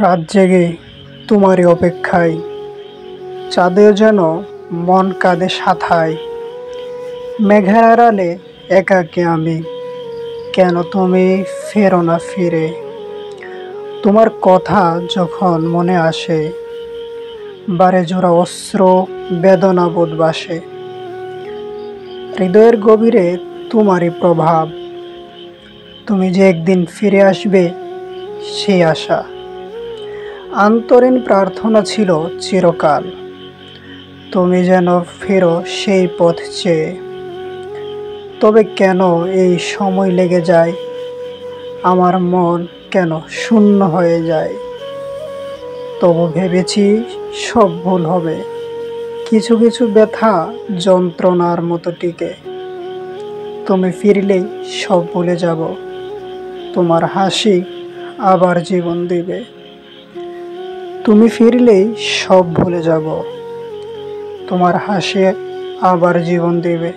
রাত জেগে তোমারই অপেক্ষায়, চাঁদেও যেন মন কাঁদে সাথায়। মেঘের আড়ালে একাকী আমি, কেন তুমি ফেরো না ফিরে? তোমার কথা যখন মনে আসে, বারে জোড়া অশ্রু বেদনা বোধ বাসে। হৃদয়ের গভীরে তোমারই প্রভাব, তুমি যে একদিন ফিরে আসবে সেই আশা। আন্তরীণ প্রার্থনা ছিল চিরকাল, তুমি যেন ফেরো সেই পথ চেয়ে। তবে কেন এই সময় লেগে যায়, আমার মন কেন শূন্য হয়ে যায়? তবু ভেবেছি সব ভুল হবে, কিছু কিছু ব্যথা যন্ত্রণার মতো টিকে। তুমি ফিরলেই সব ভুলে যাব, তোমার হাসি আবার জীবন দিবে। তুমি ফিরলেই সব ভুলে যাব, তোমার হাসি আবার জীবন দিবে।